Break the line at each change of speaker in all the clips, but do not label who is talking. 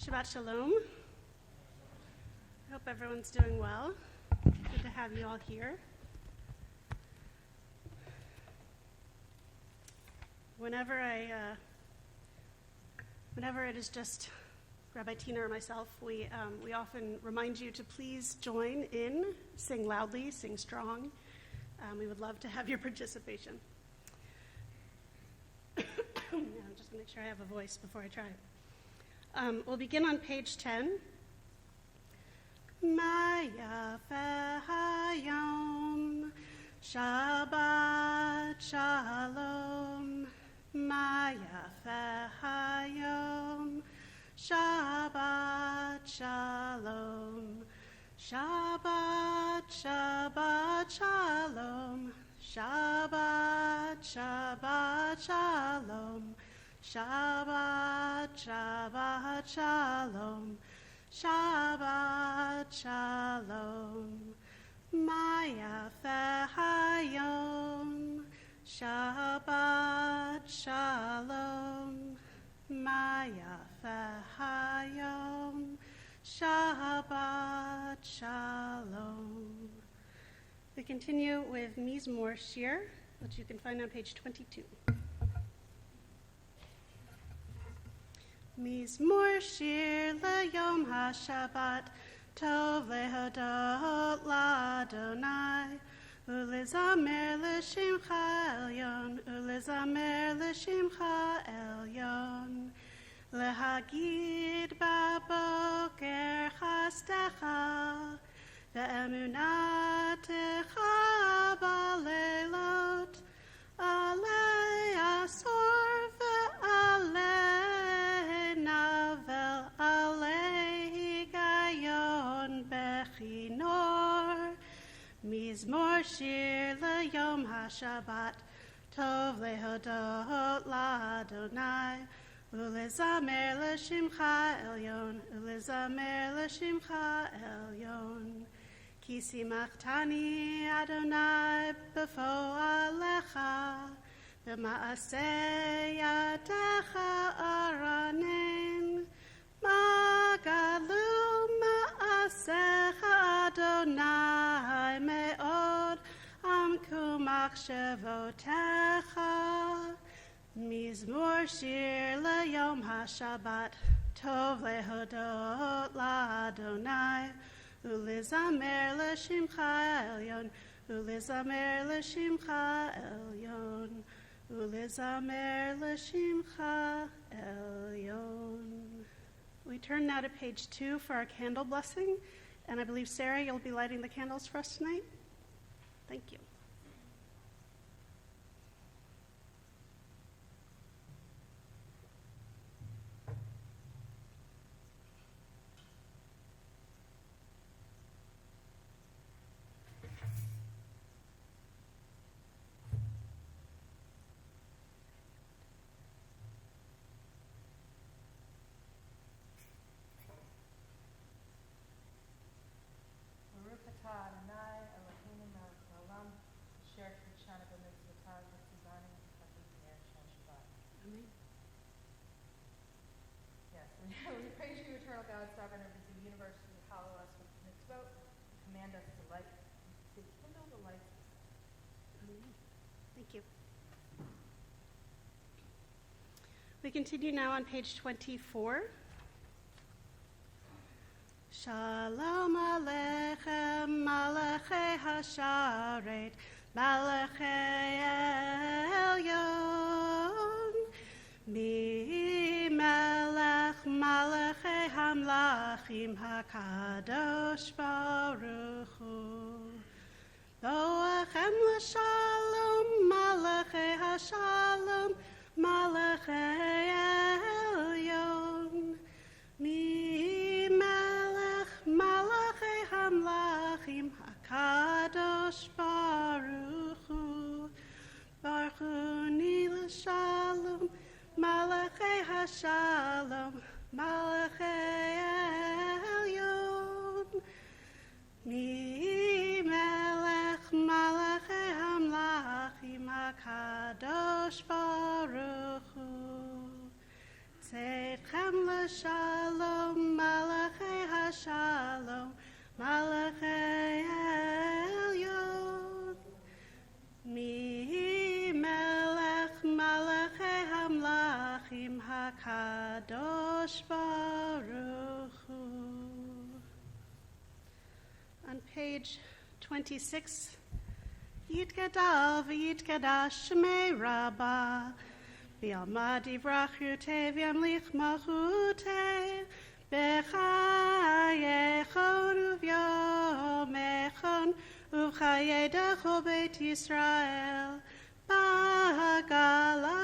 Shabbat Shalom. I hope everyone's doing well. Good to have you all here. Whenever it is just Rabbi Tina or myself, we often remind you to please join in, sing loudly, sing strong. We would love to have your participation. I'm just going to make sure I have a voice before I try. We'll begin on page 10. Ma yafeh hayom, Shabbat Shalom. Ma yafeh hayom, Shabbat Shalom. Shabbat, Shabbat Shalom. Shabbat, Shabbat Shalom. Shabbat, Shabbat Shalom. Shabbat Shalom. Ma yafeh hayom. Shabbat Shalom. Ma yafeh hayom. Shabbat Shalom. We continue with Mizmor Shir, which you can find on page 22. Mizmor Shir LeYom HaShabbat, Tov lehodot l'Adonai, ulezamer l'shimcha elyon, ulezamer l'shimcha elyon, lehagid baboker chastecha, ve'emunatecha baleilot, alei asor ve'alei navel, alei higayon bechinor. Mizmor Shir LeYom HaShabbat, Tov lehodot l'Adonai, ulezamer l'shimcha elyon, ulezamer l'shimcha elyon. Ki simachtani Adonai b'fo alecha, b'maaseh yadecha aranin, magalu maasecha Adonai me'od, amku machshevotecha. Mizmor Shir LeYom HaShabbat, Tov lehodot l'Adonai, ulezamer l'shimcha elyon, ulezamer l'shimcha elyon, ulezamer l'shimcha elyon. We turn now to page 2 for our candle blessing, and I believe, Sarah, you'll be lighting the candles for us tonight. Thank you.
We praise you, eternal God, sovereign over the universe, who follow us with mitzvot, command us to light, to kindle the lights.
Thank you. We continue now on page 24. Shalom Aleichem, Malachei Hasharet, Malachei Elyon, Mi Melech Malachei Hamlachim HaKadosh Baruch Hu. Boachem l'shalom, Malachei Hashalom, Malachei Elyon, Mi Melech Malachei Hamlachim HaKadosh Baruch Hu. Baruch Hu ni l'shalom, Malachei Hashalom, Malachei Elyon, Mi Melech Malachei Hamlachim HaKadosh Baruch Hu. Tzedchem l'shalom, malachei hashalom, malachei elyon. Mi melech malachei hamlachim hakadosh baruch hu. On page 26, Yitgadal v'yitgadash shmei Rabbi, v'yalma divrach yutei v'yamlich malchutei, b'chayechon uv'yomechon, uv'chayedecho beit Yisrael, bagala,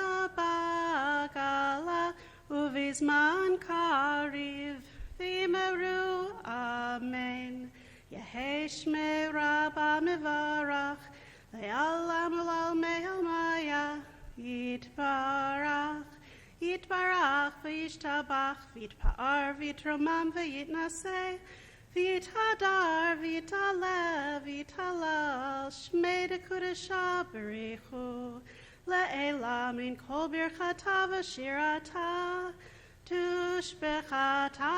uv'izman kariv, v'imeru amen. Yehei shmei Rabba mevarach, le'alam ulal me'almaya, yitbarach, v'yishtabach, v'yitpa'ar, v'yitromam, v'yitnaseh, v'yithadar, v'yitalev, v'yitalal, shmei dekudesha berichu, le'elam in kol birchata v'shirata, tushbechata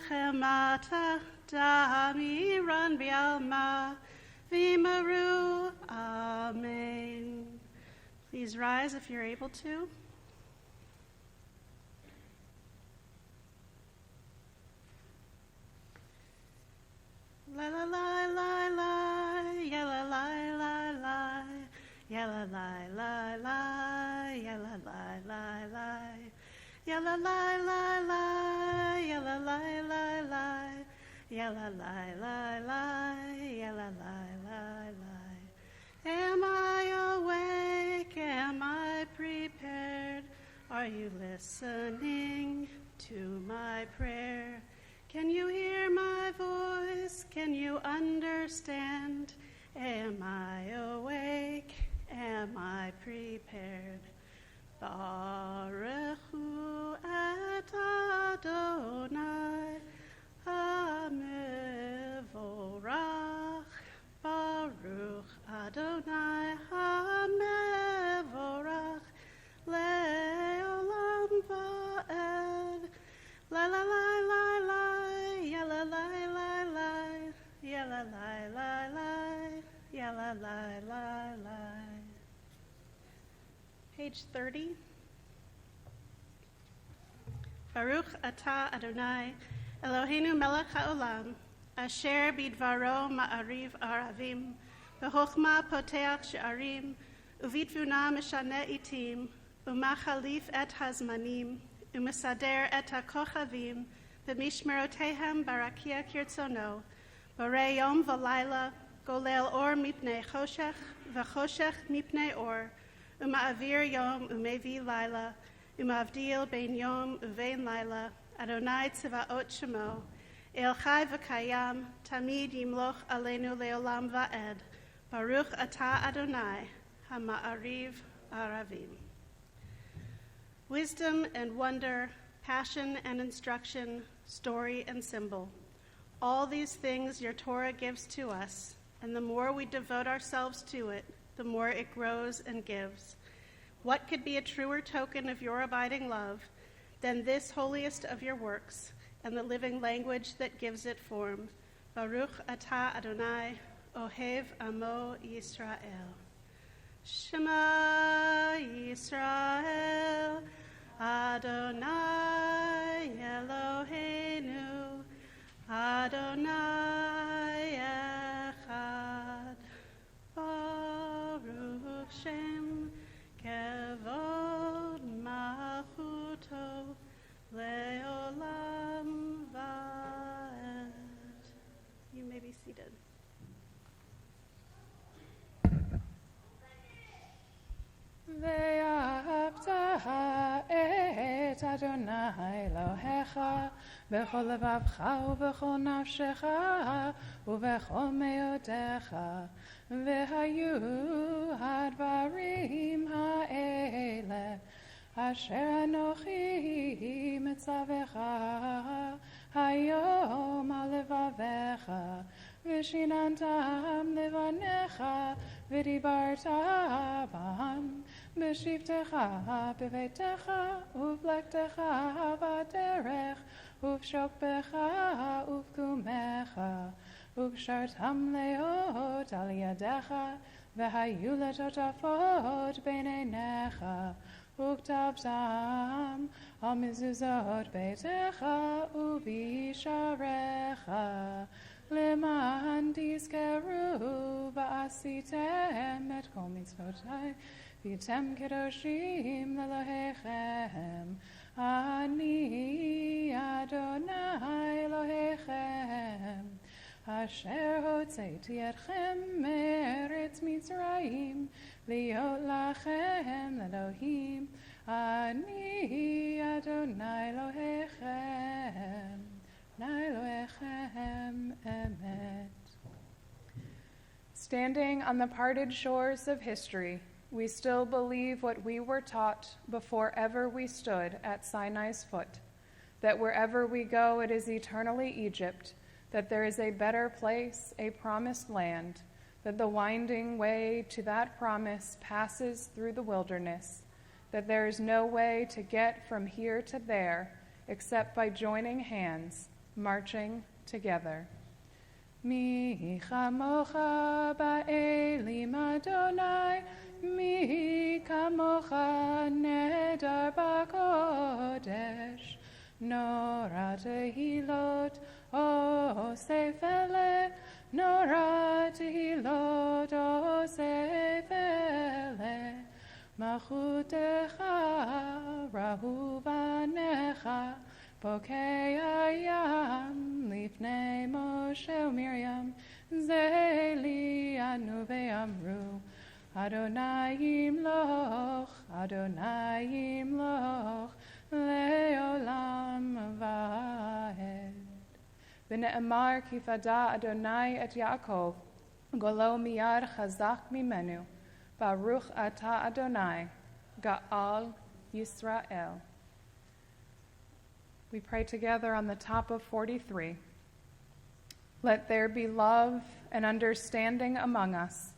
v'nechemata, Damiran bialma vimaru. Amen. Please rise if you're able to. La la la la la, ya la la la la, ya la la la la, ya la la la la, ya la la la la, ya la la la la. Ya la la la la, ya la la la la. Am I awake? Am I prepared? Are you listening to my prayer? Can you hear my voice? Can you understand? Am I awake? Am I prepared? Baruch hu et Adonai, Hamevorach, Baruch Adonai, Hamevorach, Le'olam va'ed. La la la la la, ya la la la la, ya la la la la, ya la la la la. Page 30. Baruch atah Adonai, Eloheinu melech haolam, asher bidvaro ma'ariv aravim, v'chochma poteach she'arim, uvitvuna meshane itim, umachalif et hazmanim, umesader et hakochavim, v'mishmerotehem barakia kirtzono, borei yom v'layla, golel or mipnei choshech, v'choshech mipnei or, uma'avir yom umevi layla, umavdil bein yom uvein layla, Adonai Tzivaot Shemo, El Chai V'Kayam, Tamid Yimloch Aleinu Leolam Va'ed, Baruch Atah Adonai, HaMa'ariv Aravim. Wisdom and wonder, passion and instruction, story and symbol. All these things your Torah gives to us, and the more we devote ourselves to it, the more it grows and gives. What could be a truer token of your abiding love than this holiest of your works, and the living language that gives it form? Baruch atah Adonai, Ohev Amo Yisrael. Shema Yisrael, Adonai Eloheinu, Adonai Echad. Baruch Shem Kevod Malchuto Leolam Va'ed. You may be seated.
ואהבת את אדוני אלוהיך בכל לבבך ובכל נפשך ובכל מאודך, והיו הדברים האלה אשר אנוכי מצווך היום על לבביך, ושיננתם לבניך ודיברת בם בשבתך בביתך ובלכתך בדרך ובשוכבך ובקומך וקשרתם להיות על ידיך והיו לטוטפות בין עיניך וכתבתם על מזוזות ביתך ובשעריך למען תזכרו ועשיתם את כל מצוותי והייתם קדושים לאלוהיכם אני אדוני אלוהיכם אשר הוצאתי אתכם מארץ מצרים להיות לכם לאלוהים אני אדוני אלוהיכם Elohechem emet. Standing on the parted shores of history, we still believe what we were taught before ever we stood at Sinai's foot, that wherever we go it is eternally Egypt, that there is a better place, a promised land, that the winding way to that promise passes through the wilderness, that there is no way to get from here to there except by joining hands, marching together. Mi chamocha ba'elim Adonai, mi kamocha nedar b'kodesh, nora tehilot osefele, nora tehilot osefele, machutecha rahu banecha, Bokei ayam lifnei Moshe uMiriam zeli anu ve'amru Adonai yimloch leolam vaed V'ne'emar ki fada Adonai et Yaakov golo miyad chazak mimenu Baruch ata Adonai Ga'al Yisrael. We pray together on the top of 43. Let there be love and understanding among us.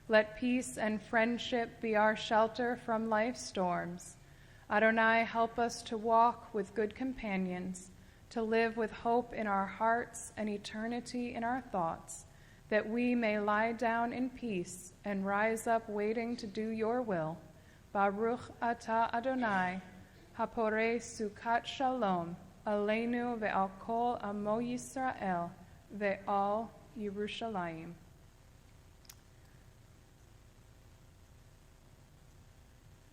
Let peace and friendship be our shelter from life's storms. Adonai, help us to walk with good companions, to live with hope in our hearts and eternity in our thoughts, that we may lie down in peace and rise up waiting to do your will. Baruch ata Adonai, haporei sukat shalom, Aleinu ve'al kol amo Yisrael ve'al Yerushalayim.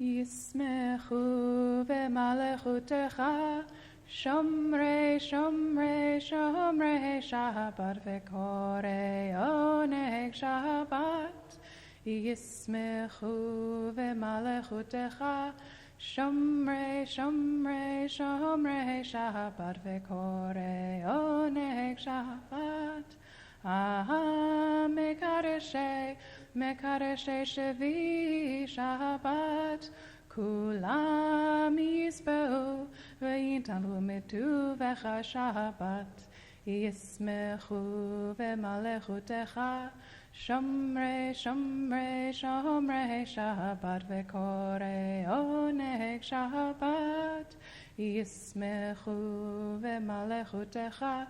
Yismechu ve'malechutecha shomrei shomrei shomrei Shabbat ve'korei oneg Shabbat Yismechu ve'malechutecha Shomrei, shomrei, shomrei Shabbat ve'korei oneg Shabbat. Mekadeshei, mekadeshei shevi Shabbat. Kulam yisbeu ve'yintalu mituvecha Shabbat. Yismechu ve'malechutecha. Shomrei, shomrei, shomrei Shabbat ve'korei oneg Shabbat Yismechu ve'malechutecha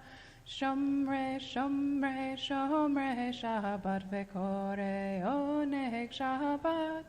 Shomrei, shomrei, shomrei Shabbat ve'korei oneg Shabbat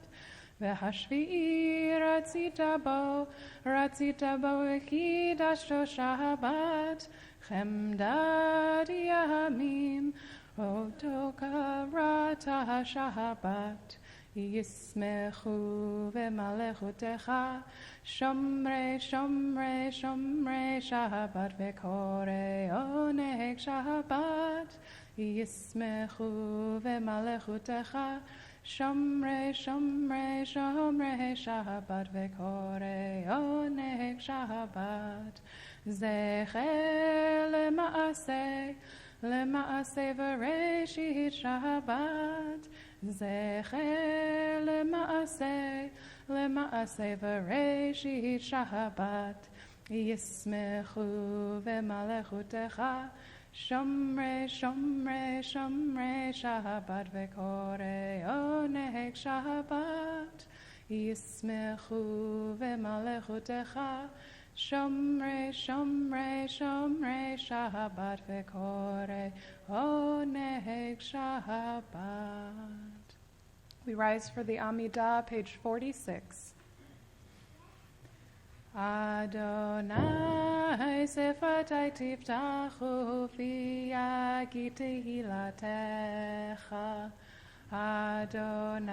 Ve'hashvi'i ratzita bo ve'kidashto Shabbat Chemdad yamim Oto karata Shabbat Yismechu ve'malechutecha Shomrei, shomrei, shomrei Shabbat ve'korei oneg Shabbat Yismechu ve'malechutecha Shomrei, shomrei, shomrei Shabbat ve'korei oneg Shabbat Zecher Lema'aseh v'reshit Shabbat Zecher lema'aseh v'reshit Shabbat Yismechu ve'malechutecha Shomrei, shomrei, shomrei Shabbat ve'korei oneg Shabbat ישמחו במלכותך, שומרי שומרי שומרי שבת וקורא עונג שבת. We rise for the Amidah, page 46. Adonai sefatai tiftachu fi yagi tehilatecha. Adonai,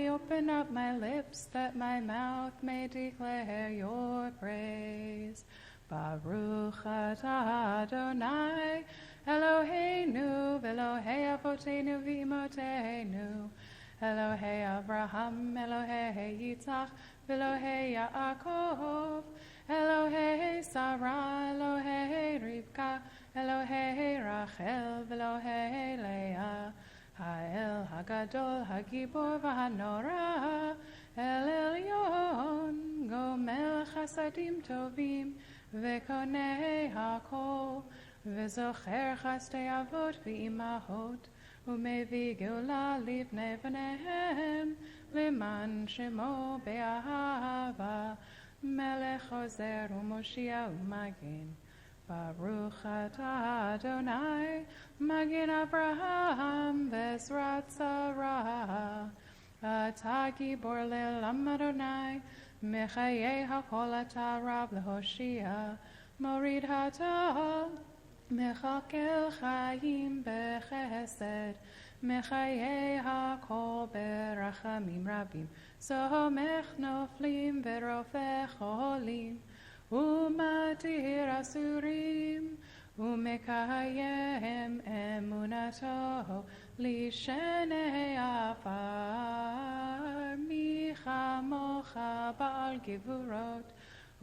open up my lips that my mouth may declare your praise. Baruch atah Adonai, Eloheinu, Elohei avotenu v'imotenu, Elohei Avraham, Elohei Yitzchak, Elohei Yaakov, Elohei Sarah, Elohei Rivka, Elohei Rachel, Elohei Leah, Ha'el Hagadol, Hagibor v'hanora, El Elyon, Gomel Chasadim Tovim, V'konei Hakol, V'zocher Chastei Avot v'imahot, U'mevi Geula livnei v'nehem, Leman Shemo be'ahava, Melech Ozer u'Moshia u'Magin. Baruch atah Adonai, Magin Abraham v'Ezrat Sarah. Atah gibor le'olam Adonai, Mechayei hakol atah Rav le'Hoshia. Morid hatah, Mechakel chayim b'chesed, Mechayei hakol berachamim rabim. Somech noflim v'rofech cholim, Umatir asurim, Umekayem emunato, Lishenei afar, Micha mocha ba'al givurot,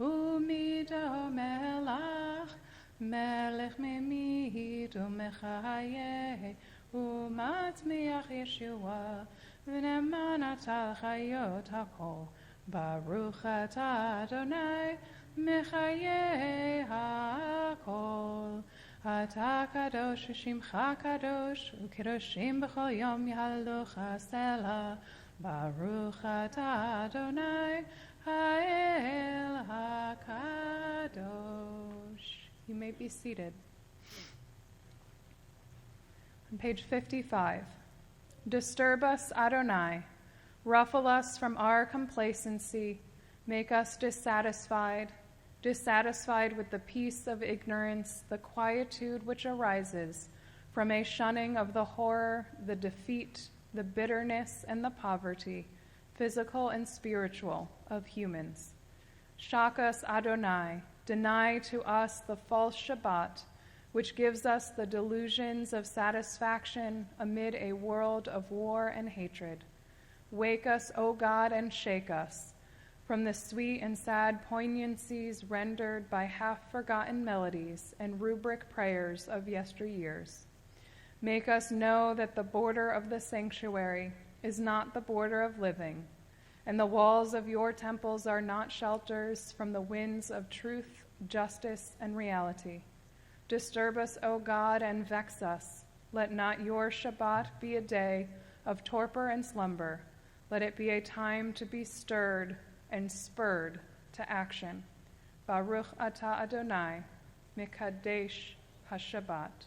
Umido melach, Melech memid umechayeh, Umatmiach Yeshua, V'neman atal chayot hakol, Baruch atah Adonai, Mechayeh hakol. Atah kadosh shimcha kadosh, u'kedoshim b'chol yom yahalocha selah. Baruch atah Adonai, ha'el hakadosh. You may be seated. On page 55. Disturb us, Adonai. Ruffle us from our complacency. Make us dissatisfied with the peace of ignorance, the quietude which arises from a shunning of the horror, the defeat, the bitterness, and the poverty, physical and spiritual, of humans. Shock us, Adonai. Deny to us the false Shabbat, which gives us the delusions of satisfaction amid a world of war and hatred. Wake us, O God, and shake us from the sweet and sad poignancies rendered by half-forgotten melodies and rubric prayers of yesteryears. Make us know that the border of the sanctuary is not the border of living, and the walls of your temples are not shelters from the winds of truth, justice, and reality. Disturb us, O God, and vex us. Let not your Shabbat be a day of torpor and slumber. Let it be a time to be stirred and spurred to action. Baruch atah Adonai, Mekadesh HaShabbat.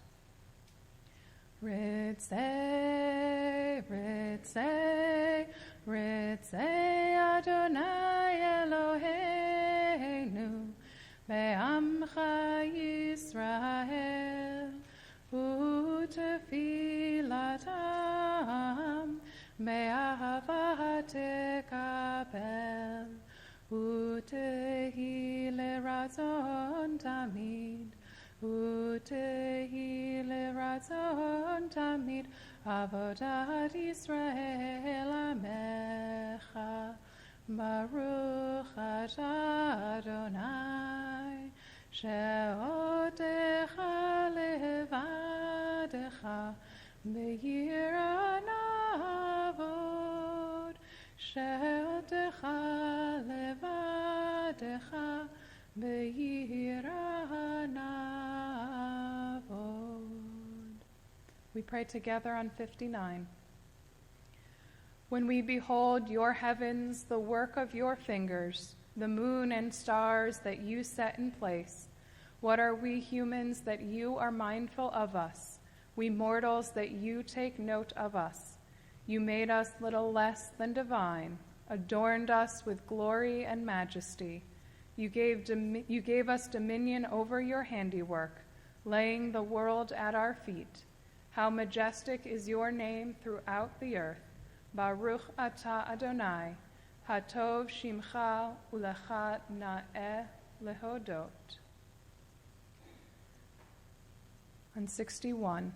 Ritzei, Ritzei, Ritzei Adonai Eloheinu, Be'amcha Yisrael, U'tefilatam, Be'ahava tekabel, U'tehi lerazon tamid, U'tehi lerazon tamid, Avodat Yisrael Amecha, Baruch atah Adonai, She'otecha levadecha, Be'yira navod, She'otecha levadecha, Be'yira navod. We pray together on 59. When we behold your heavens, the work of your fingers, the moon and stars that you set in place, what are we humans that you are mindful of us, we mortals that you take note of us? You made us little less than divine, adorned us with glory and majesty. You gave us dominion over your handiwork, laying the world at our feet. How majestic is your name throughout the earth. Baruch atah Adonai, hatov shimcha ulecha na'eh lehodot. On 61.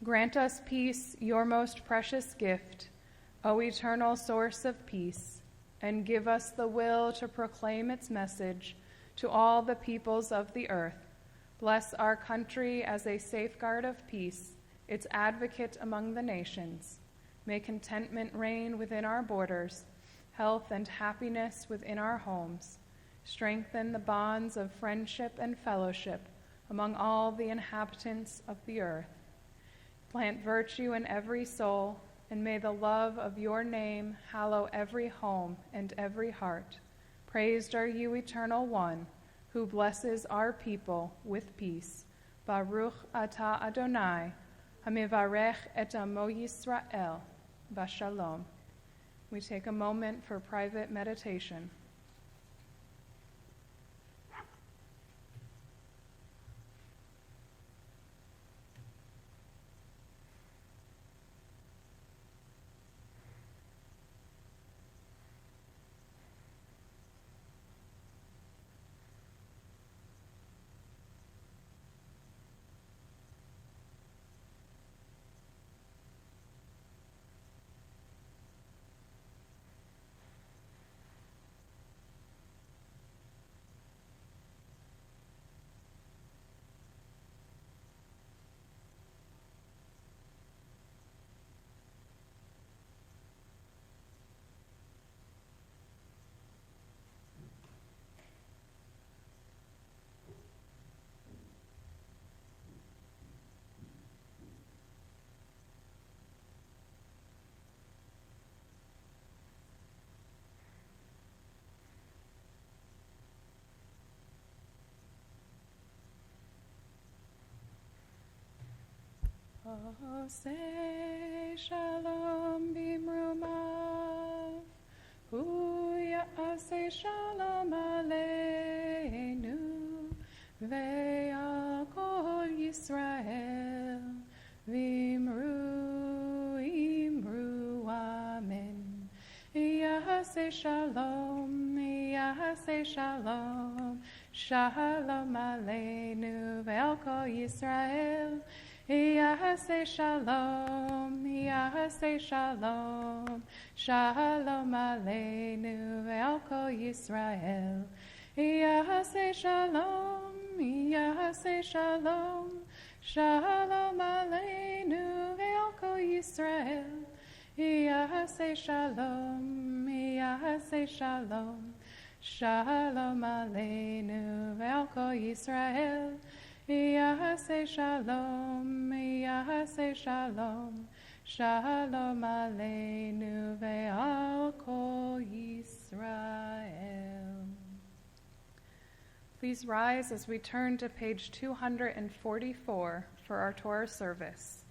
Grant us peace, your most precious gift, O eternal source of peace, and give us the will to proclaim its message to all the peoples of the earth. Bless our country as a safeguard of peace, its advocate among the nations. May contentment reign within our borders, health and happiness within our homes. Strengthen the bonds of friendship and fellowship among all the inhabitants of the earth. Plant virtue in every soul, and may the love of your name hallow every home and every heart. Praised are you, Eternal One, who blesses our people with peace. Baruch atah Adonai, hamivarech et amo Yisrael, bashalom. We take a moment for private meditation. Oseh shalom bimrumav, hu ya'aseh shalom aleinu, ve'al kol Yisrael, v'imru amen. Ya'aseh shalom, shalom aleinu, ve'al kol Yisrael, Yahaseh shalom, shalom aleinu ve'al kol Yisrael. Yahaseh shalom, shalom aleinu ve'al kol Yisrael. Yahaseh shalom, shalom aleinu ve'al kol Yisrael. Yahaseh shalom, shalom aleinu ve'al kol Yisrael. Please rise as we turn to page 244 for our Torah service.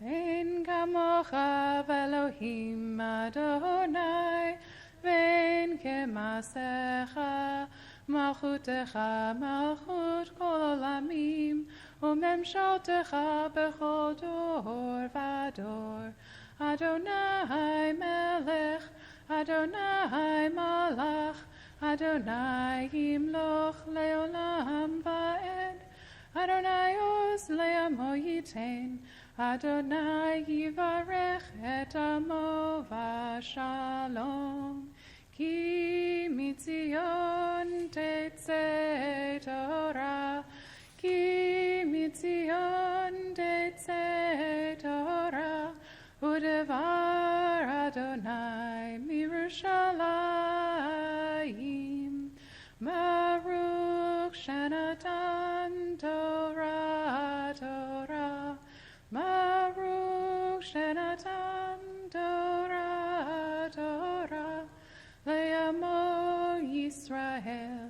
Ein kamocha v'Elohim Adonai, Vein kemasecha, malchutecha, malchut kol olamim, umemshaltecha bechol dor vador. Adonai melech, Adonai malach, Adonai yimloch leolam va'ed. Adonai oz le'amo yitein, Adonai yivarech et amo v'shalom. Ki mitzion tetzeh Torah, ki mitzion tetzeh Torah, udevar Adonai mirushalayim. Baruch shenatan Torah שנתן תורה לעמו ישראל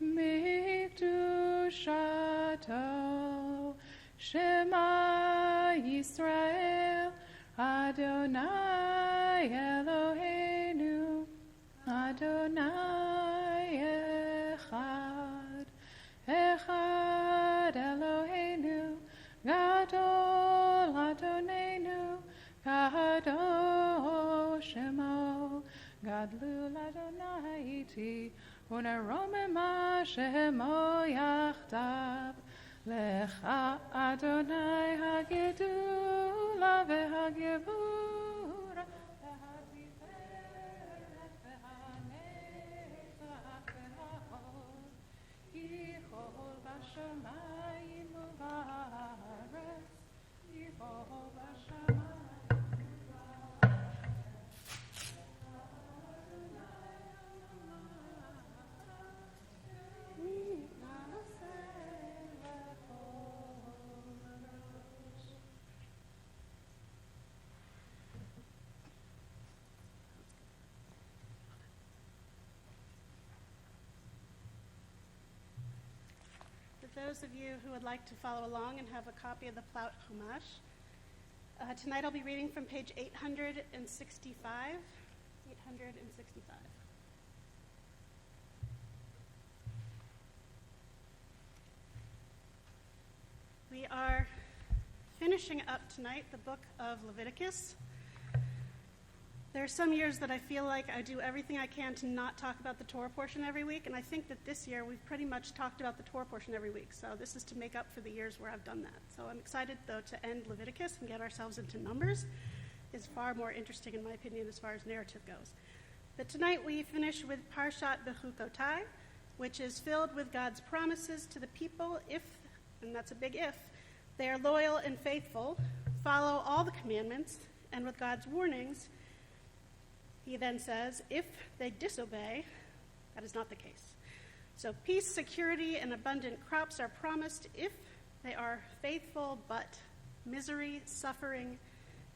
מקדושתו. שמע ישראל, אדוני אלוהינו, אדוני אחד. אחד אלוהינו, גדול אדוננו, קדוש שמו. גדלו לאדוני איתי, ונרוממה שמו יחדיו. לך אדוני הגדולה והגבורה, והתפארת והנצח וההוד, יכול בשמיים ובארץ, יכול בשמיים.
For those of you who would like to follow along and have a copy of the Plaut Chumash, tonight I'll be reading from page 865. 865. We are finishing up tonight the book of Leviticus. There are some years that I feel like I do everything I can to not talk about the Torah portion every week, and I think that this year we've pretty much talked about the Torah portion every week, so this is to make up for the years where I've done that. So I'm excited, though, to end Leviticus and get ourselves into Numbers. It's far more interesting, in my opinion, as far as narrative goes. But tonight we finish with Parshat Bechukotai, which is filled with God's promises to the people if, and that's a big if, they are loyal and faithful, follow all the commandments, and with God's warnings. He then says, if they disobey, that is not the case. So peace, security, and abundant crops are promised if they are faithful, but misery, suffering,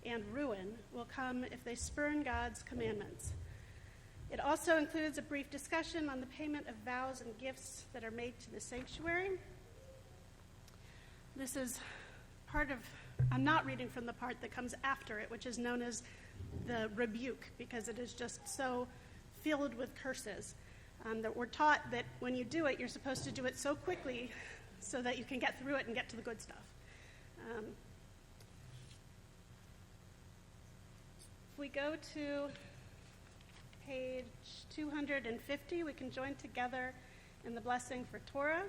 and ruin will come if they spurn God's commandments. It also includes a brief discussion on the payment of vows and gifts that are made to the sanctuary. This is part of, I'm not reading from the part that comes after it, which is known as the rebuke, because it is just so filled with curses that we're taught that when you do it, you're supposed to do it so quickly so that you can get through it and get to the good stuff. If we go to page 250, we can join together in the blessing for Torah.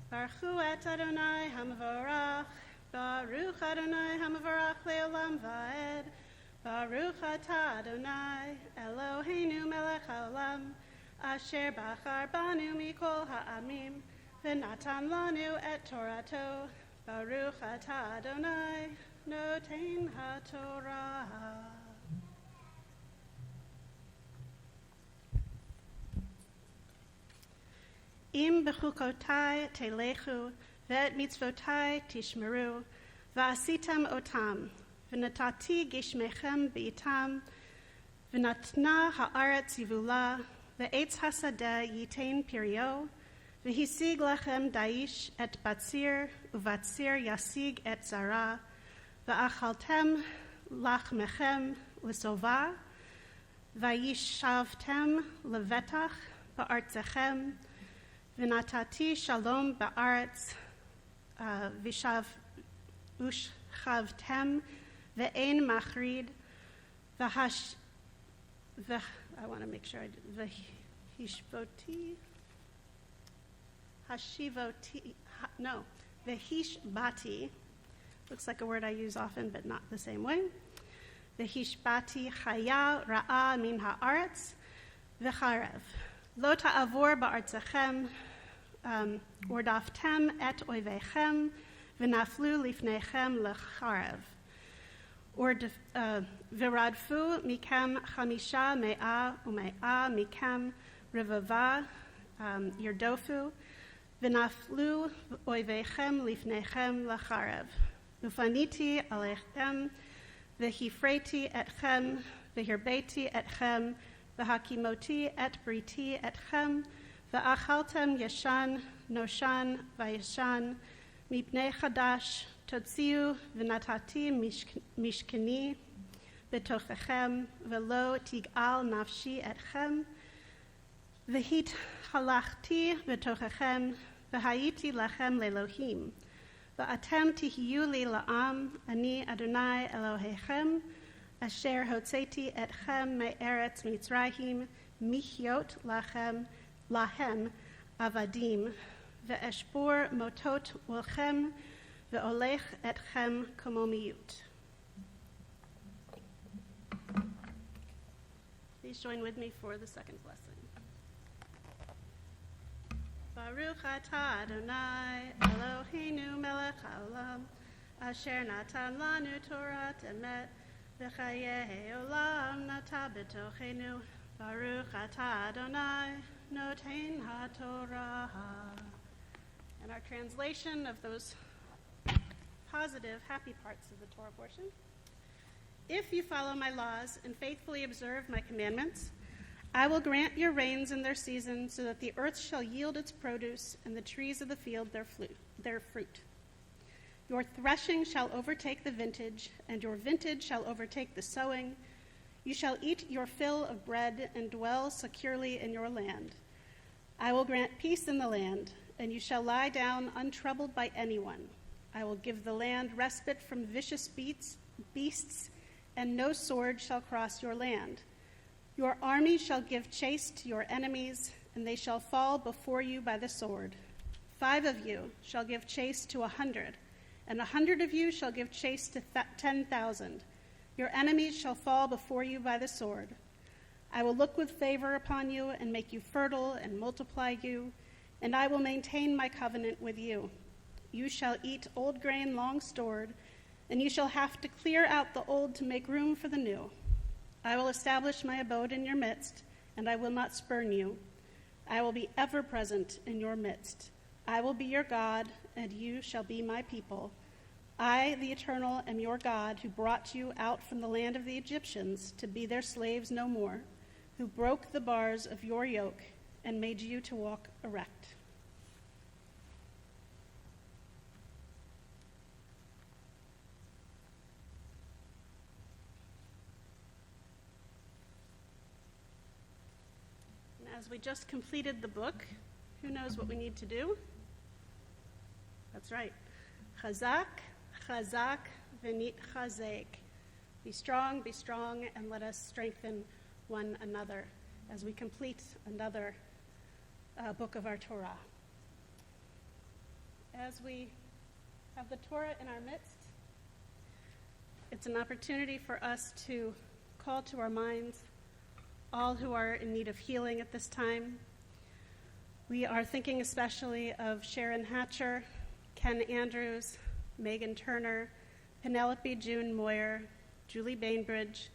Baruch hu et Adonai hamavorach, Baruch Adonai hamavorach le'olam va'ed, Baruch atah Adonai Eloheinu melech haolam, asher bachar banu mikol ha'amim, v'natan lanu et Torato, Baruch atah Adonai noten ha'torah. Im bechukotai telechu, ve'et mitzvotai tishmeru, va'asitem otam, v'natati gishmechem b'itam, v'natna ha'aretz yivula, ve'etz hasadeh yitain pirio, v'hisig lechem daish et batzir, uvatzir yasig et zara, v'achaltem lachmechem l'sova, v'yishavtem levetach ba'artzechem, v'natati shalom ba'aretz, v'ushchavtem, ve'ein machrid, I want to make sure I did, v'hishbati, looks like a word I use often, but not the same way. V'hishbati chaya ra'a min ha'aretz, v'charev. Lo ta'avor ba'artzachem, urdaftem et oivechem, v'naflu lifnechem lecharev. V'radfu mikem chamisha me'a ume'a mikem revava yirdofu, v'naflu oivechem lifnechem lecharev. Ufaniti alechem, v'hifreti etchem, v'hirbeti etchem, v'hakimoti et briti etchem, v'achaltem yeshan, noshan, v'yeshan, mipnei chadash, totziu, v'natati mishkeni, b'tochechem, v'lo tig'al nafshi etchem, v'hit halachti b'tochechem, v'hayiti lachem lelohim, v'atem tihiyu li la'am, ani Adonai Elohechem, asher hotzeti etchem me'eretz Mitzrayim, mihyot lahem avadim, ve'eshbur motot wolchem, ve'olech etchem komomiyut. Please join with me for the second blessing. Baruch atah Adonai Eloheinu melech haolam, asher natan lanu Torah emet, v'chayei olam nata b'tochenu. Baruch atah Adonai noten haTorah. And our translation of those positive, happy parts of the Torah portion. If you follow my laws and faithfully observe my commandments, I will grant your rains in their season, so that the earth shall yield its produce and the trees of the field their fruit. Your threshing shall overtake the vintage, and your vintage shall overtake the sowing. You shall eat your fill of bread and dwell securely in your land. I will grant peace in the land, and you shall lie down untroubled by anyone. I will give the land respite from vicious beasts, and no sword shall cross your land. Your army shall give chase to your enemies, and they shall fall before you by the sword. 5 of you shall give chase to 100, and 100 of you shall give chase to 10,000. Your enemies shall fall before you by the sword. I will look with favor upon you and make you fertile and multiply you, and I will maintain my covenant with you. You shall eat old grain long stored, and you shall have to clear out the old to make room for the new. I will establish my abode in your midst, and I will not spurn you. I will be ever present in your midst. I will be your God, and you shall be my people. I, the Eternal, am your God, who brought you out from the land of the Egyptians to be their slaves no more, who broke the bars of your yoke and made you to walk erect. As we just completed the book, who knows what we need to do? That's right. Chazak, chazak, v'nit chazek. Be strong, and let us strengthen one another as we complete another book of our Torah. As we have the Torah in our midst, it's an opportunity for us to call to our minds all who are in need of healing at this time. We are thinking especially of Sharon Hatcher, Ken Andrews, Megan Turner, Penelope June Moyer, Julie Bainbridge,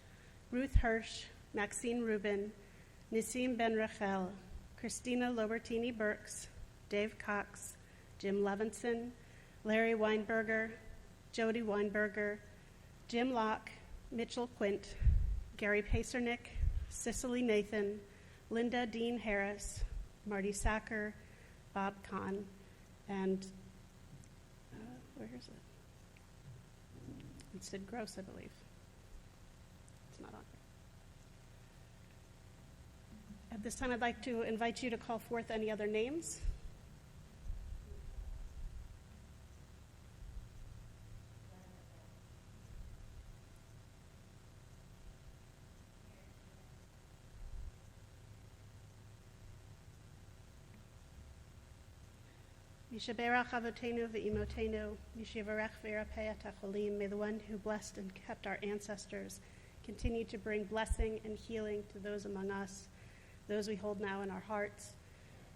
Ruth Hirsch, Maxine Rubin, Nissim Ben Rachel, Christina Lobertini Burks, Dave Cox, Jim Levinson, Larry Weinberger, Jody Weinberger, Jim Locke, Mitchell Quint, Gary Pacernick, Cicely Nathan, Linda Dean Harris, Marty Sacker, Bob Kahn, and where is it? It's Sid Gross, I believe. It's not on here. At this time, I'd like to invite you to call forth any other names. Yishaberach avotenu ve'imotenu, Yishivarech ve'irapeh et hacholim. May the one who blessed and kept our ancestors continue to bring blessing and healing to those among us, those we hold now in our hearts.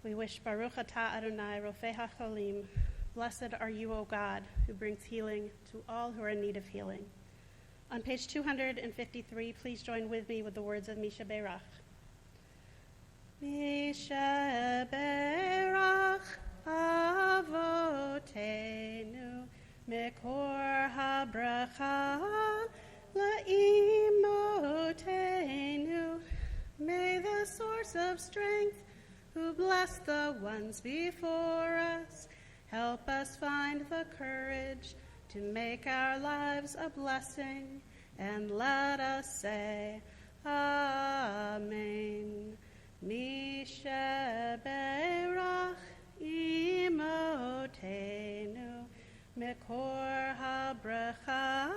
We wish Baruch atah Adonai rofei hacholim. Blessed are you, O God, who brings healing to all who are in need of healing. On page 253, please join with me with the words of Mishaberach. Mishaberach Avotenu Mekor habracha la'imotenu. May the source of strength, who bless the ones before us, help us find the courage to make our lives a blessing, and let us say, Amen. Misheberach imotenu, mekor habracha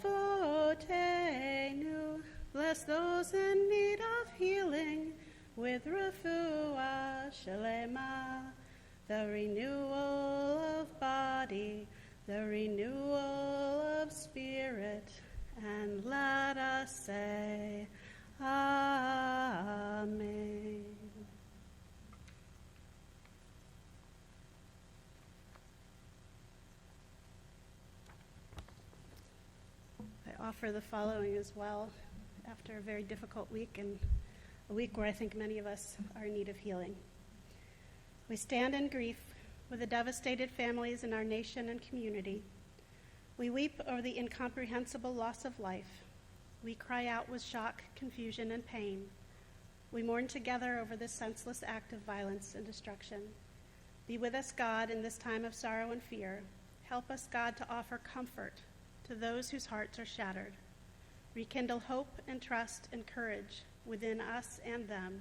leavotenu. Bless those in need of healing with refuah shelema, the renewal of body, the renewal of spirit, and let us say, Amen. I offer the following as well after a very difficult week, and a week where I think many of us are in need of healing. We stand in grief with the devastated families in our nation and community. We weep over the incomprehensible loss of life. We cry out with shock, confusion, and pain. We mourn together over this senseless act of violence and destruction. Be with us, God, in this time of sorrow and fear. Help us, God, to offer comfort to those whose hearts are shattered. Rekindle hope and trust and courage within us and them.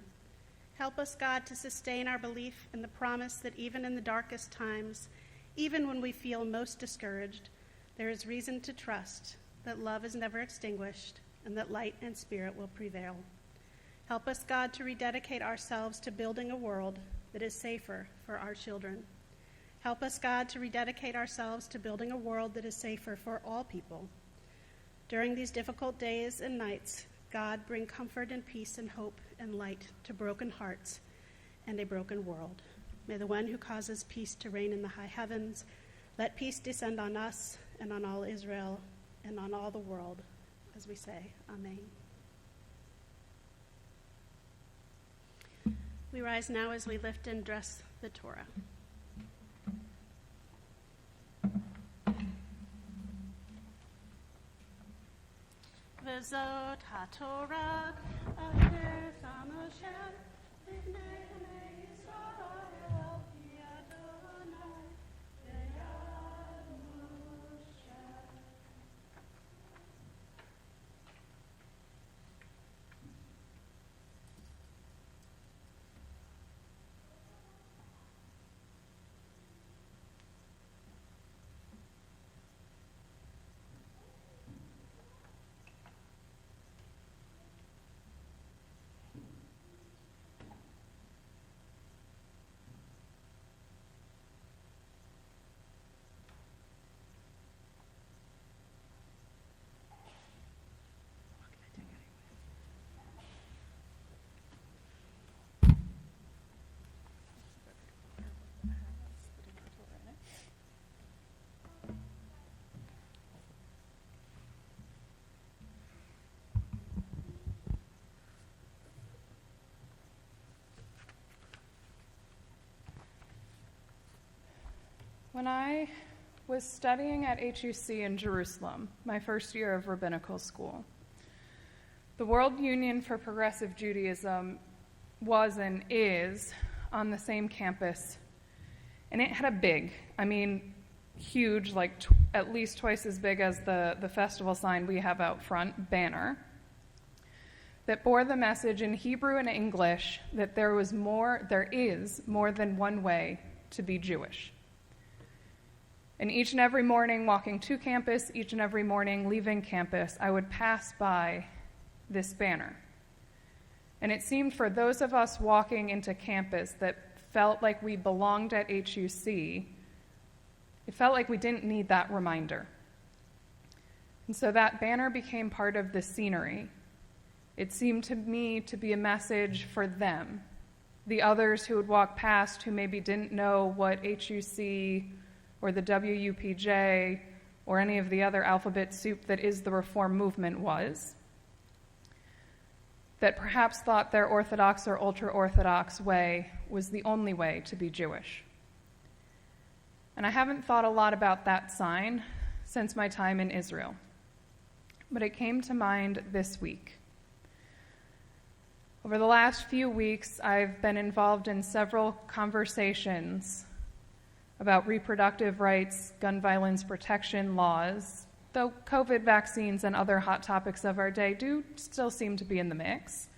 Help us, God, to sustain our belief in the promise that even in the darkest times, even when we feel most discouraged, there is reason to trust that love is never extinguished and that light and spirit will prevail. Help us, God, to rededicate ourselves to building a world that is safer for our children. Help us, God, to rededicate ourselves to building a world that is safer for all people. During these difficult days and nights, God, bring comfort and peace and hope and light to broken hearts and a broken world. May the one who causes peace to reign in the high heavens let peace descend on us and on all Israel and on all the world, as we say, Amen. We rise now as we lift and dress the Torah. V'zot haTorah asher sam Hashem l'fnei bnei Yisrael pi Adonai b'yad Moshe.
When I was studying at HUC in Jerusalem, my first year of rabbinical school, the World Union for Progressive Judaism was and is on the same campus, and it had a big, huge, at least twice as big as the festival sign we have out front, banner, that bore the message in Hebrew and English that there is more than one way to be Jewish. And each and every morning walking to campus, each and every morning leaving campus, I would pass by this banner. And it seemed for those of us walking into campus that felt like we belonged at HUC, it felt like we didn't need that reminder. And so that banner became part of the scenery. It seemed to me to be a message for them, the others who would walk past who maybe didn't know what HUC or the WUPJ or any of the other alphabet soup that is the Reform movement was, that perhaps thought their Orthodox or ultra-Orthodox way was the only way to be Jewish. And I haven't thought a lot about that sign since my time in Israel. But it came to mind this week. Over the last few weeks, I've been involved in several conversations about reproductive rights, gun violence protection laws, though COVID vaccines and other hot topics of our day do still seem to be in the mix.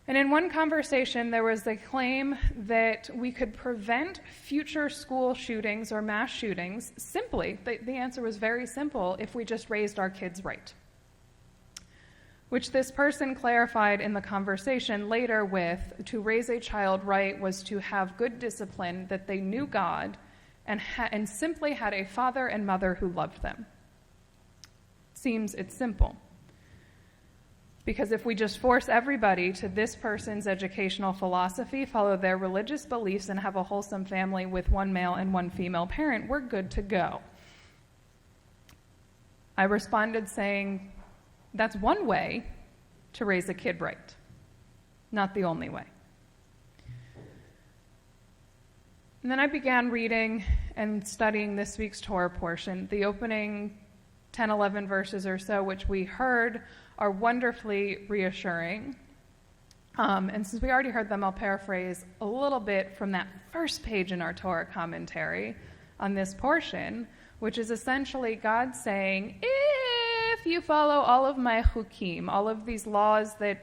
And in one conversation, there was the claim that we could prevent future school shootings or mass shootings simply, the answer was very simple, if we just raised our kids right. Which this person clarified in the conversation later with, to raise a child right was to have good discipline, that they knew God, and simply had a father and mother who loved them. Seems it's simple. Because if we just force everybody to this person's educational philosophy, follow their religious beliefs, and have a wholesome family with one male and one female parent, we're good to go. I responded saying, that's one way to raise a kid right, not the only way. And then I began reading and studying this week's Torah portion. The opening 10, 11 verses or so, which we heard, are wonderfully reassuring. And since we already heard them, I'll paraphrase a little bit from that first page in our Torah commentary on this portion, which is essentially God saying, if you follow all of my chukim, all of these laws that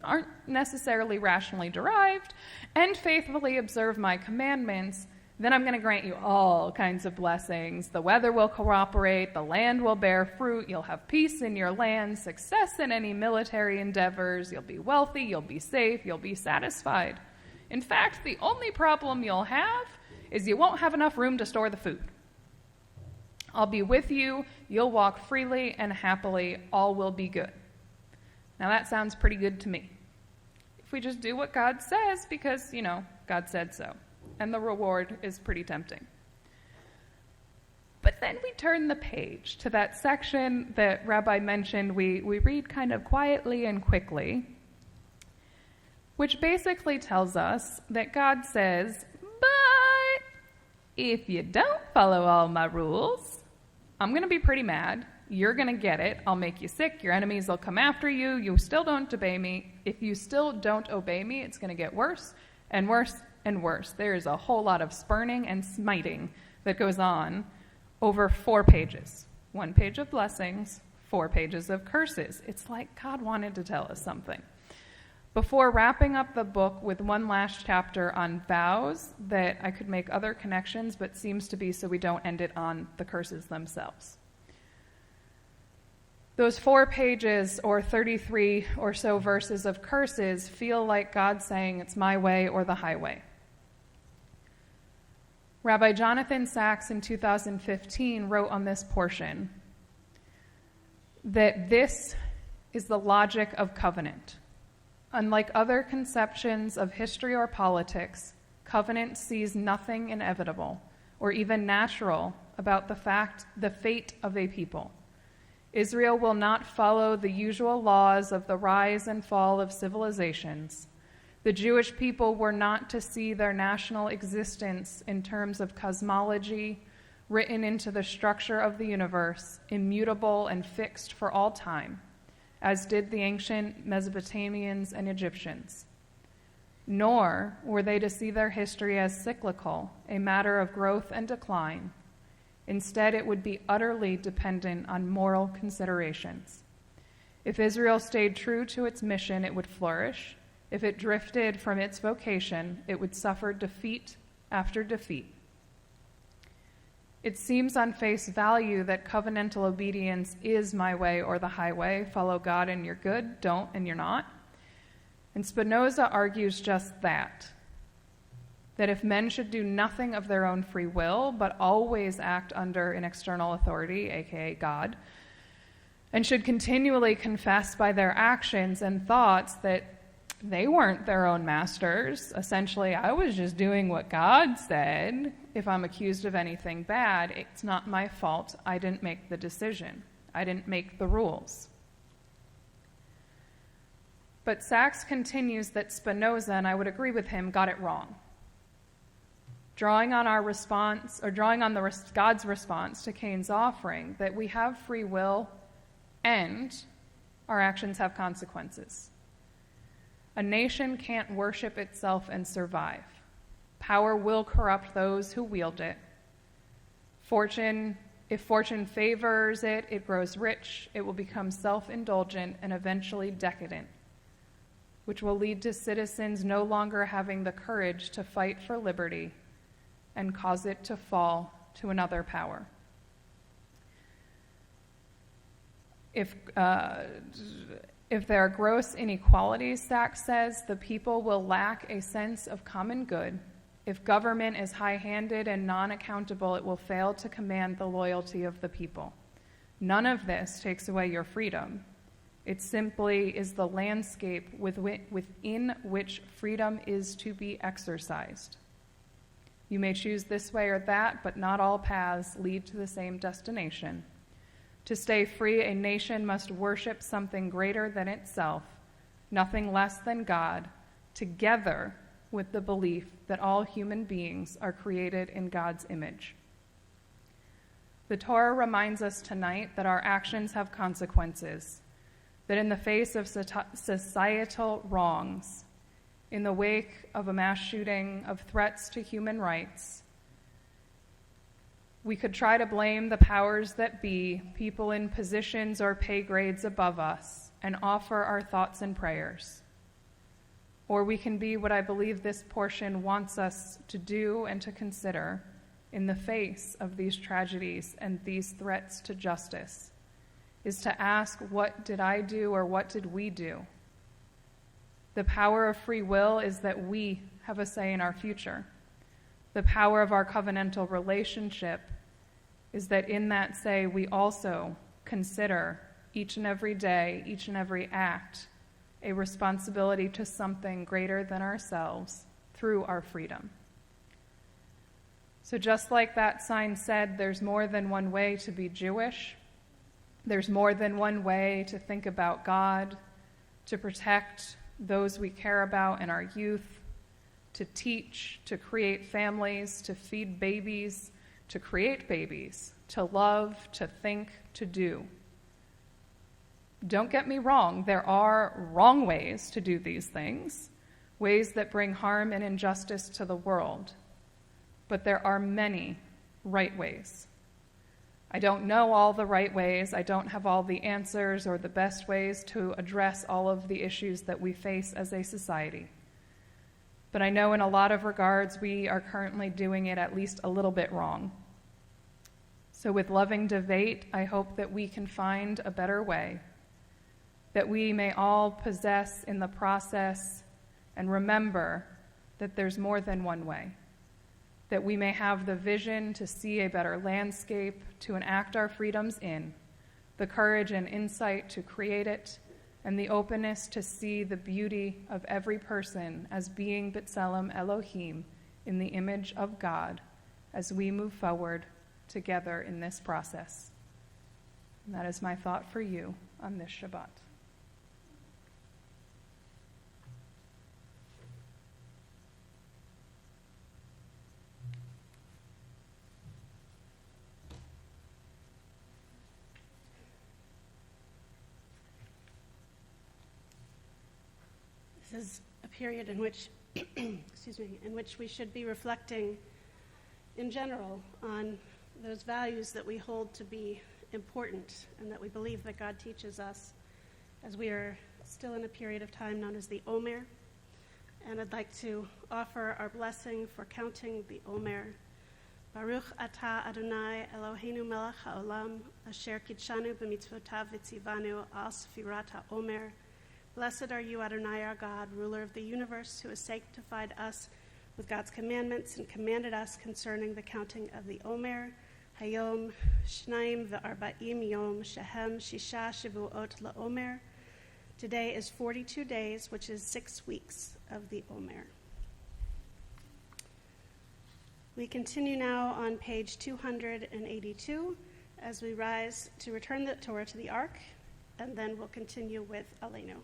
aren't necessarily rationally derived, and faithfully observe my commandments, then I'm going to grant you all kinds of blessings. The weather will cooperate, the land will bear fruit, you'll have peace in your land, success in any military endeavors, you'll be wealthy, you'll be safe, you'll be satisfied. In fact, the only problem you'll have is you won't have enough room to store the food. I'll be with you, you'll walk freely and happily, all will be good. Now that sounds pretty good to me. If we just do what God says, because, God said so. And the reward is pretty tempting. But then we turn the page to that section that Rabbi mentioned we read kind of quietly and quickly, which basically tells us that God says, but if you don't follow all my rules, I'm going to be pretty mad. You're going to get it. I'll make you sick. Your enemies will come after you. You still don't obey me. If you still don't obey me, it's going to get worse and worse and worse. There is a whole lot of spurning and smiting that goes on over 4 pages. 1 page of blessings, 4 pages of curses. It's like God wanted to tell us something. Before wrapping up the book with one last chapter on vows that I could make other connections, but seems to be so we don't end it on the curses themselves. Those 4 pages or 33 or so verses of curses feel like God saying it's my way or the highway. Rabbi Jonathan Sachs in 2015 wrote on this portion that this is the logic of covenant. Unlike other conceptions of history or politics, covenant sees nothing inevitable or even natural about the fate of a people. Israel will not follow the usual laws of the rise and fall of civilizations. The Jewish people were not to see their national existence in terms of cosmology, written into the structure of the universe, immutable and fixed for all time, as did the ancient Mesopotamians and Egyptians. Nor were they to see their history as cyclical, a matter of growth and decline. Instead, it would be utterly dependent on moral considerations. If Israel stayed true to its mission, it would flourish. If it drifted from its vocation, it would suffer defeat after defeat. It seems on face value that covenantal obedience is my way or the highway. Follow God and you're good, don't and you're not. And Spinoza argues just that if men should do nothing of their own free will, but always act under an external authority, aka God, and should continually confess by their actions and thoughts that they weren't their own masters. Essentially, I was just doing what God said. If I'm accused of anything bad, it's not my fault. I didn't make the decision. I didn't make the rules. But Sachs continues that Spinoza, and I would agree with him, got it wrong. drawing on God's response to Cain's offering, that we have free will and our actions have consequences. A nation can't worship itself and survive. Power will corrupt those who wield it. If fortune favors it, it grows rich, it will become self-indulgent and eventually decadent, which will lead to citizens no longer having the courage to fight for liberty and cause it to fall to another power. If there are gross inequalities, Sachs says, the people will lack a sense of common good. If government is high-handed and non-accountable, it will fail to command the loyalty of the people. None of this takes away your freedom. It simply is the landscape within which freedom is to be exercised. You may choose this way or that, but not all paths lead to the same destination. To stay free, a nation must worship something greater than itself, nothing less than God, together with the belief that all human beings are created in God's image. The Torah reminds us tonight that our actions have consequences, that in the face of societal wrongs, in the wake of a mass shooting, of threats to human rights, we could try to blame the powers that be, people in positions or pay grades above us, and offer our thoughts and prayers. Or we can be what I believe this portion wants us to do and to consider in the face of these tragedies and these threats to justice, is to ask, what did I do or what did we do? The power of free will is that we have a say in our future. The power of our covenantal relationship is that in that say we also consider each and every day, each and every act, a responsibility to something greater than ourselves through our freedom. So just like that sign said, there's more than one way to be Jewish. There's more than one way to think about God, to protect those we care about in our youth, to teach, to create families, to feed babies, to create babies, to love, to think, to do. Don't get me wrong, there are wrong ways to do these things, ways that bring harm and injustice to the world. But there are many right ways. I don't know all the right ways. I don't have all the answers or the best ways to address all of the issues that we face as a society. But I know in a lot of regards we are currently doing it at least a little bit wrong. So with loving debate, I hope that we can find a better way, that we may all possess in the process and remember that there's more than one way, that we may have the vision to see a better landscape to enact our freedoms in, the courage and insight to create it, and the openness to see the beauty of every person as being B'Tselem Elohim in the image of God as we move forward together in this process. And that is my thought for you on this Shabbat.
This is a period in which, in which we should be reflecting in general on those values that we hold to be important and that we believe that God teaches us as we are still in a period of time known as the Omer. And I'd like to offer our blessing for counting the Omer. Baruch atah Adonai Eloheinu melech haolam asher kitshanu b'mitzvotav v'tzivanu al sefirat ha'omer. Blessed are you, Adonai, our God, ruler of the universe, who has sanctified us with God's commandments and commanded us concerning the counting of the Omer. Hayom Shnaim v'Arba'im Yom Shehem Shisha Shavuot LaOmer. Today is 42 days, which is 6 weeks of the Omer. We continue now on page 282 as we rise to return the Torah to the Ark, and then we'll continue with Aleinu.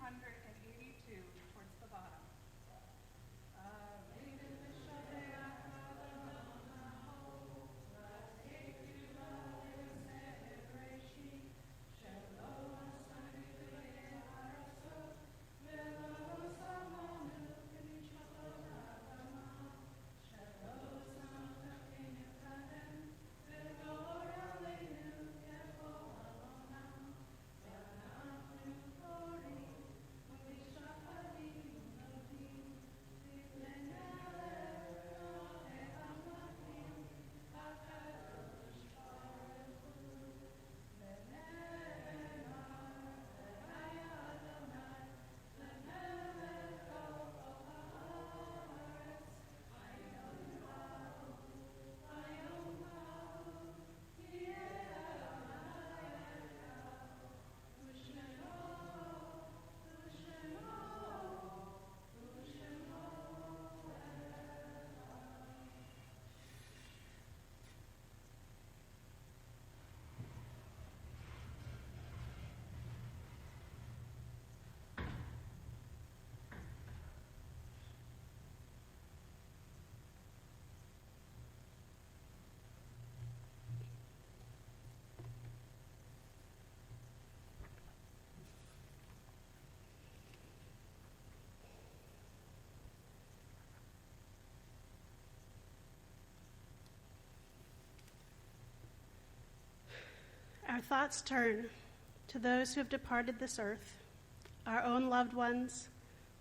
282 towards the bottom.
Our thoughts turn to those who have departed this earth, our own loved ones,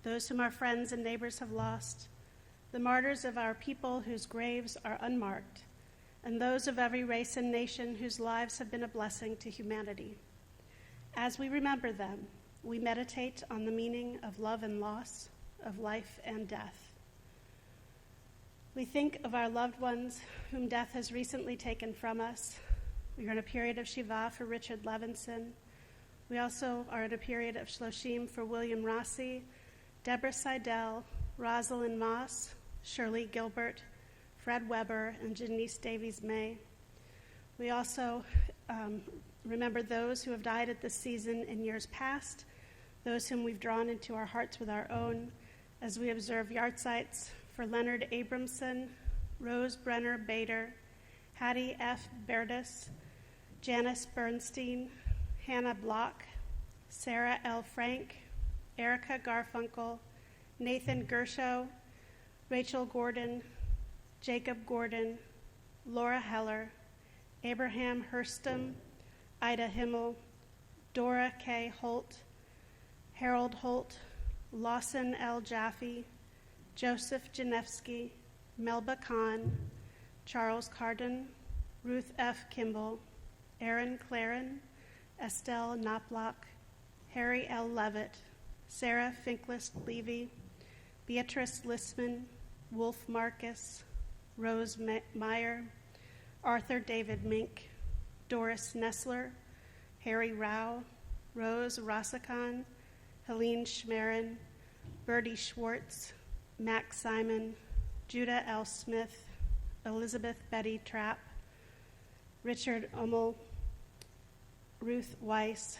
those whom our friends and neighbors have lost, the martyrs of our people whose graves are unmarked, and those of every race and nation whose lives have been a blessing to humanity. As we remember them, we meditate on the meaning of love and loss, of life and death. We think of our loved ones whom death has recently taken from us. We are in a period of Shiva for Richard Levinson. We also are in a period of Shloshim for William Rossi, Deborah Seidel, Rosalind Moss, Shirley Gilbert, Fred Weber, and Janice Davies May. We also remember those who have died at this season in years past, those whom we've drawn into our hearts with our own, as we observe yahrzeits for Leonard Abramson, Rose Brenner Bader, Hattie F. Berdus, Janice Bernstein, Hannah Block, Sarah L. Frank, Erica Garfunkel, Nathan Gershow, Rachel Gordon, Jacob Gordon, Laura Heller, Abraham Hurston, Ida Himmel, Dora K. Holt, Harold Holt, Lawson L. Jaffe, Joseph Janewski, Melba Khan, Charles Carden, Ruth F. Kimball, Aaron Claren, Estelle Knoplock, Harry L. Levitt, Sarah Finklist Levy, Beatrice Listman, Wolf Marcus, Rose Meyer, Arthur David Mink, Doris Nessler, Harry Rao, Rose Rosicon, Helene Schmerin, Bertie Schwartz, Max Simon, Judah L. Smith, Elizabeth Betty Trapp, Richard Ummel, Ruth Weiss,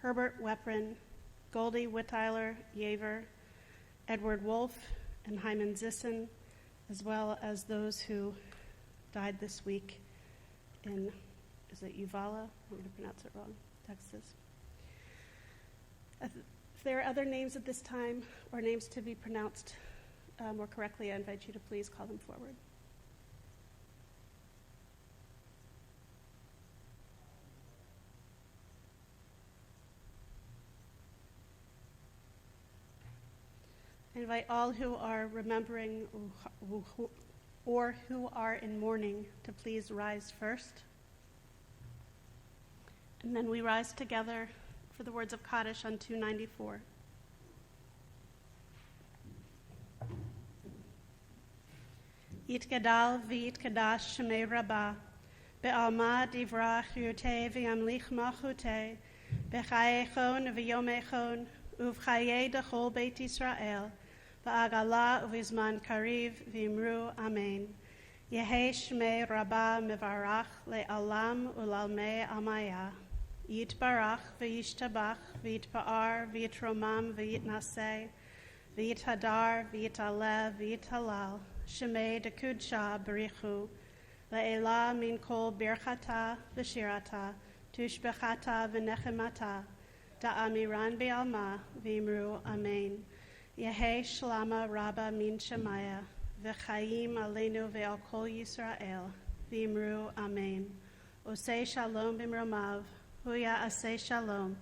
Herbert Weprin, Goldie Whitteiler Yaver, Edward Wolf, and Hyman Zisson, as well as those who died this week in, is it Uvalde? I'm going to pronounce it wrong, Texas. If there are other names at this time or names to be pronounced more correctly, I invite you to please call them forward. I invite all who are remembering or who are in mourning to please rise first. And then we rise together for the words of Kaddish on 294. Yitgadal v'yitgadash shemei Rabba, be'alma divrach yutei v'yamlich malchutei, b'chayechon v'yomechon, uv'chayei dechol beit Yisrael, ba'agala uv'izman kariv v'imru amen. Yehei shmei Rabba mevarach le'alam u'lalmei amaya. Yitbarach v'yishtabach v'yitpa'ar v'yitromam v'yitnaseh v'yithadar v'yitalev v'yithalal shemei dekudsha b'richu le'elah min kol birchata v'shirata tushbechata v'nechemata da'amiran be'alma v'imru amen. Yehi shlama rabba min shemaya v'chaim aleinu ve'al kol Yisrael v'imru amen. Osei shalom b'mromav huya asei shalom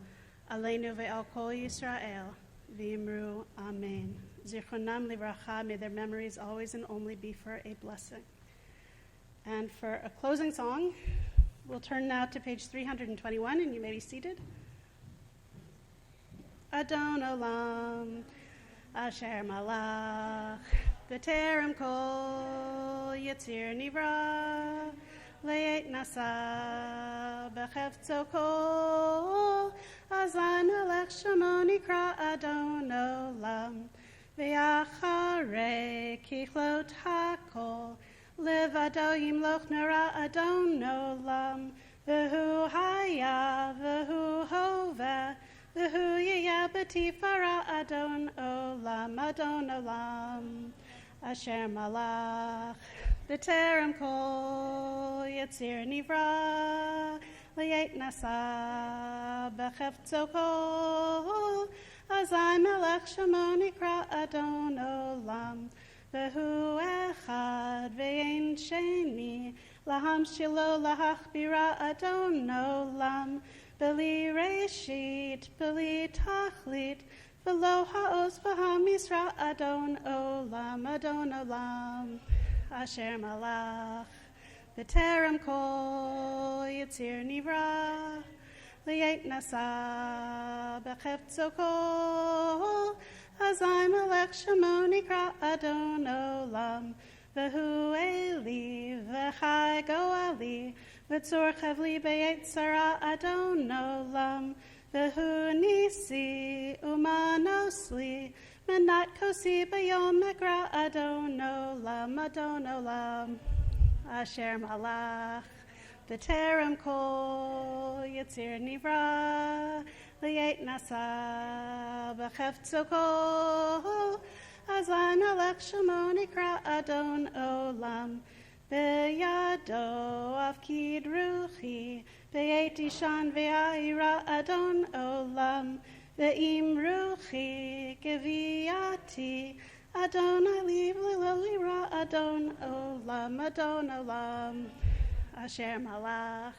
aleinu ve'al kol Yisrael v'imru amen. Zichronam livracha, may their memories always and only be for a blessing. And for a closing song, we'll turn now to page 321, and you may be seated. Adon Olam, Asher Malach, B'terem Kol, Yitzir Nivra, Le'et Nasa, B'chefzo Kol, Azan Elech Shamo Nikra Adon Olam, V'yacharei Kichlot HaKol, Levado Yimloch Nara Adon Olam, V'hu Haya, V'hu Hoveh, V'hu Yiyah B'tifara Adon Olam, Asher Malach, B'terem Kol, Yitzir Nivra, Le'et Nasa, B'chefzo Kol, Azai Melech Shamo Nikra Adon Olam, V'hu Echad V'ein Sheni, Laham Shilo Lahachbira Adon Olam, B'li Reshit, B'li Tachlit, V'lo Ha'os V'ha'misra Adon Olam, Asher Malach, B'terem Kol, Yitzir Nivra, Le'et Nasa, B'chefzo Kol, Azai Melech Shamo Nikra Adon Olam, V'hu Eli, V'chai Goali, V'tzor Chavli B'yet Sarah Adon Olam, V'hu Nisi, Umanosli, Menat Kosi B'yom Megra Adon Olam, Asher Malach, B'terem Kol, Yitzir Nivra, Le'et Nasa, B'chefzo Kol, Azan Elech Shamo Nikra Adon Olam, B'yado Afkid Ruchi, B'yet Ishan V'ya'ira Adon Olam, V'im Ruchi Geviyati, Adon Aliv L'Lira Adon Olam, Asher Malach,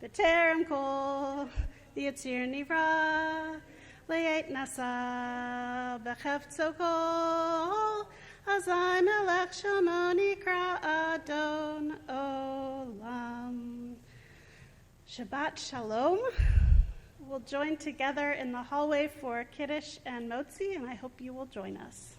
B'terem Kol, Yitzir Nivra, Le'et Nasa, B'chefzo Kol, Azai Melech Shamo Nikra Adon Olam. Shabbat Shalom. We'll join together in the hallway for Kiddush and Motzi, and I hope you will join us.